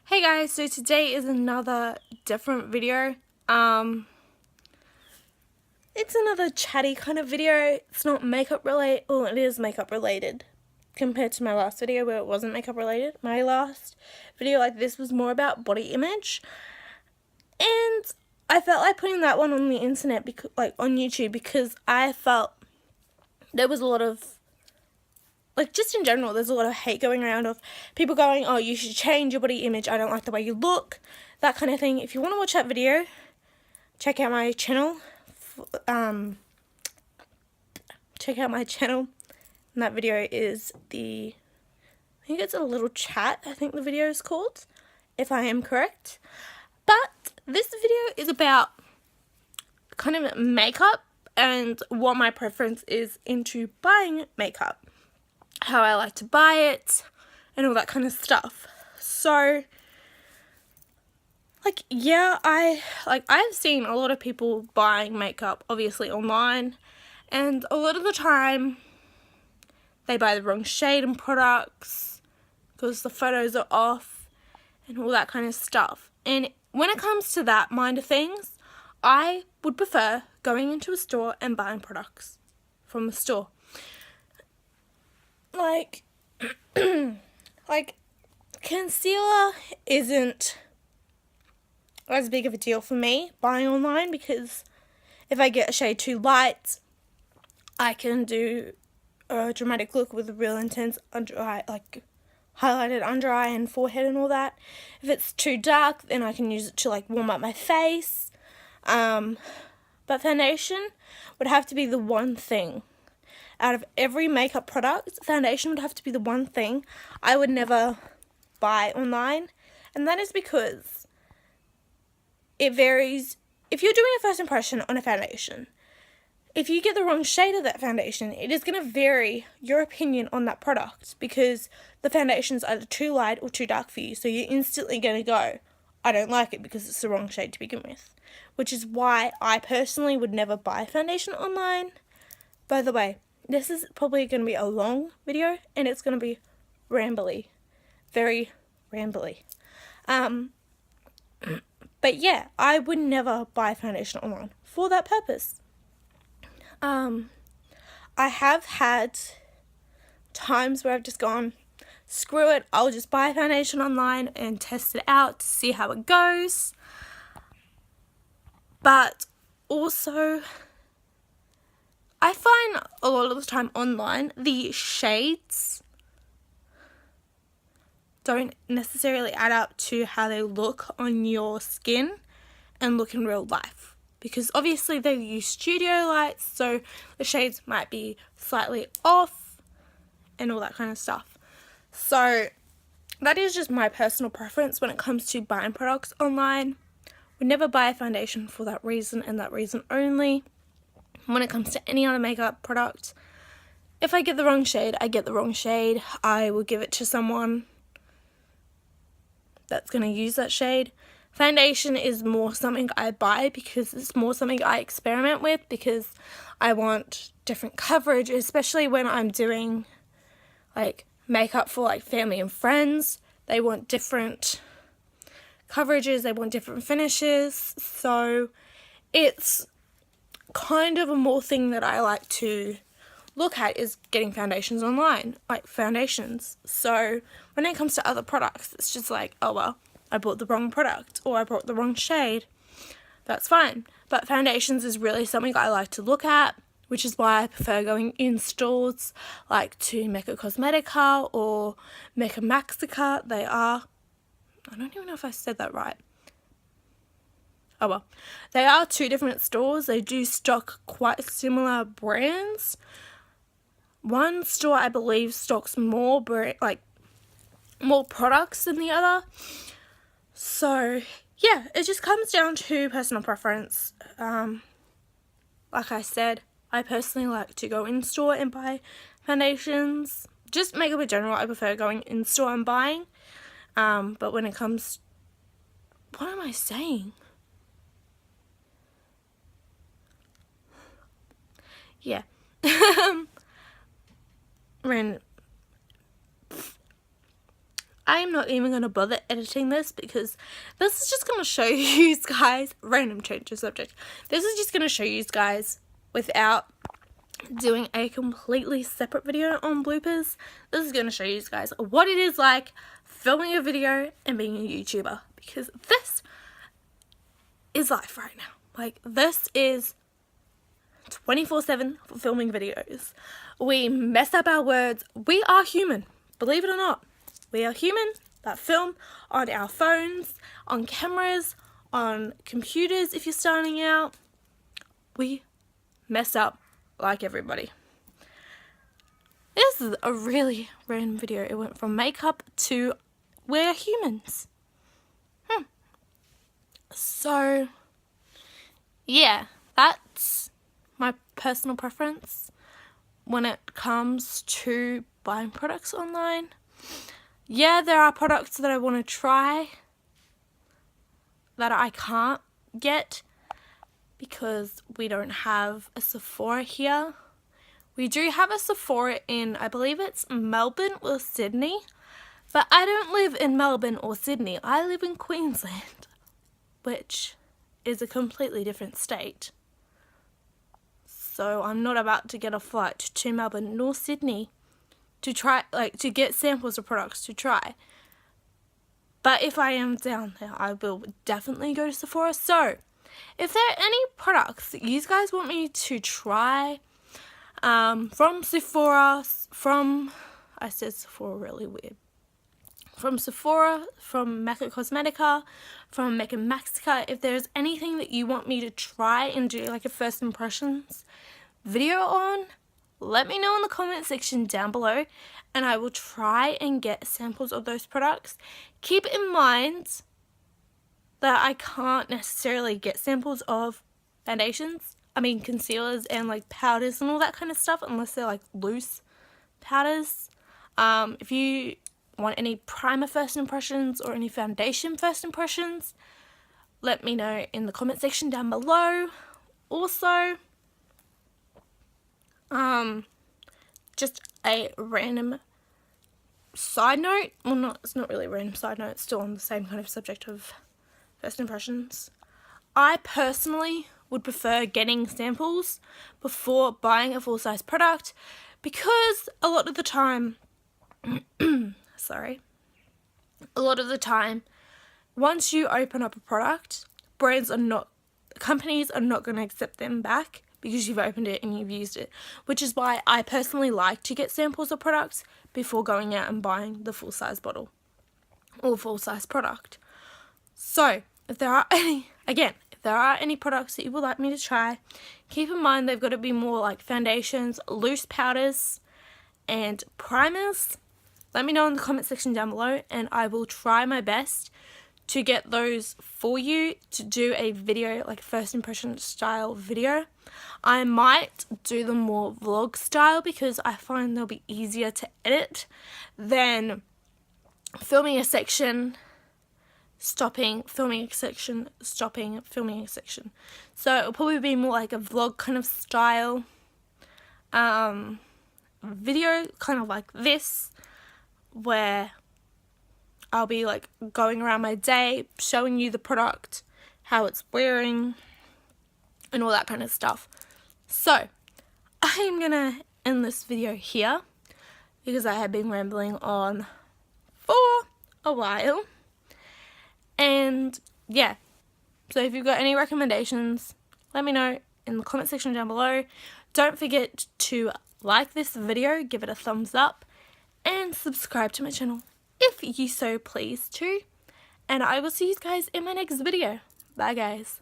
Hey guys, so today is another different video. It's another chatty kind of video. It's not makeup related, well it is makeup related compared to my last video where it wasn't makeup related. My last video like this was more about body image, and I felt like putting that one on the internet, because, like on YouTube, because I felt there was a lot of, like, just in general, there's a lot of hate going around of people going, oh, you should change your body image, I don't like the way you look, that kind of thing. If you want to watch that video, check out my channel. Check out my channel. And that video is I think it's a little chat, I think the video is called, if I am correct. But this video is about kind of makeup and what my preference is into buying makeup, how I like to buy it, and all that kind of stuff. So, like, yeah, I've seen a lot of people buying makeup, obviously, online, and a lot of the time, they buy the wrong shade in products, because the photos are off, and all that kind of stuff. And when it comes to that mind of things, I would prefer going into a store and buying products from the store. Like, concealer isn't as big of a deal for me buying online, because if I get a shade too light, I can do a dramatic look with a real intense under eye, like highlighted under eye and forehead and all that. If it's too dark, then I can use it to like warm up my face. But foundation would have to be the one thing. Out of every makeup product, foundation would have to be the one thing I would never buy online. And that is because it varies. If you're doing a first impression on a foundation, if you get the wrong shade of that foundation, it is going to vary your opinion on that product, because the foundation is either too light or too dark for you. So you're instantly going to go, I don't like it because it's the wrong shade to begin with. Which is why I personally would never buy foundation online. By the way, this is probably going to be a long video, and it's going to be rambly. Very rambly. But yeah, I would never buy foundation online for that purpose. I have had times where I've just gone, screw it, I'll just buy foundation online and test it out to see how it goes. But also, I find a lot of the time online, the shades don't necessarily add up to how they look on your skin and look in real life. Because obviously they use studio lights, so the shades might be slightly off and all that kind of stuff. So that is just my personal preference when it comes to buying products online. Would never buy a foundation for that reason and that reason only. When it comes to any other makeup product, if I get the wrong shade, I get the wrong shade. I will give it to someone that's going to use that shade. Foundation is more something I buy because it's more something I experiment with, because I want different coverage, especially when I'm doing like makeup for like family and friends. They want different coverages, they want different finishes, so it's kind of a more thing that I like to look at is getting foundations online, like foundations. So when it comes to other products, it's just like, oh well, I bought the wrong product or I bought the wrong shade. That's fine. But foundations is really something I like to look at, which is why I prefer going in stores like to Mecca Cosmetica or Mecca Maxica. They are, I don't even know if I said that right. Oh well, they are two different stores. They do stock quite similar brands. One store, I believe, stocks more more products than the other. So yeah, it just comes down to personal preference. Like I said, I personally like to go in store and buy foundations. Just makeup in general, I prefer going in store and buying. But when it comes, what am I saying? Yeah. I am not even going to bother editing this because this is just going to show you guys, random change of subject, this is just going to show you guys without doing a completely separate video on bloopers. This is going to show you guys what it is like filming a video and being a YouTuber, because this is life right now. Like, this is 24/7 for filming videos. We mess up our words. We are human, believe it or not. We are human that film on our phones, on cameras, on computers if you're starting out. We mess up like everybody. This is a really random video. It went from makeup to we're humans. So, yeah, that's my personal preference when it comes to buying products online. Yeah, there are products that I want to try that I can't get because we don't have a Sephora here. We do have a Sephora in, I believe it's Melbourne or Sydney, but I don't live in Melbourne or Sydney. I live in Queensland, which is a completely different state. So I'm not about to get a flight to Melbourne nor Sydney to try, like, to get samples of products to try. But if I am down there, I will definitely go to Sephora. So if there are any products that you guys want me to try from Sephora, I said Sephora really weird. From Sephora, from Mecca Cosmetica, from Mecca Maxica, if there's anything that you want me to try and do like a first impressions video on, let me know in the comment section down below and I will try and get samples of those products. Keep in mind that I can't necessarily get samples of foundations, concealers and like powders and all that kind of stuff unless they're like loose powders. If you want any primer first impressions or any foundation first impressions, let me know in the comment section down below. Also, just a random side note, well, it's not really a random side note, it's still on the same kind of subject of first impressions. I personally would prefer getting samples before buying a full-size product because a lot of the time, once you open up a product, companies are not going to accept them back because you've opened it and you've used it, which is why I personally like to get samples of products before going out and buying the full-size bottle or full-size product. So, if there are any products that you would like me to try, keep in mind they've got to be more like foundations, loose powders, and primers. Let me know in the comment section down below and I will try my best to get those for you to do a video, like a first impression style video. I might do them more vlog style because I find they'll be easier to edit than filming a section, stopping, filming a section, stopping, filming a section. So it'll probably be more like a vlog kind of style video, kind of like this, where I'll be like going around my day, showing you the product, how it's wearing, and all that kind of stuff. So, I'm gonna end this video here because I have been rambling on for a while. And yeah, so if you've got any recommendations, let me know in the comment section down below. Don't forget to like this video, give it a thumbs up, and subscribe to my channel if you so please to. And I will see you guys in my next video. Bye guys.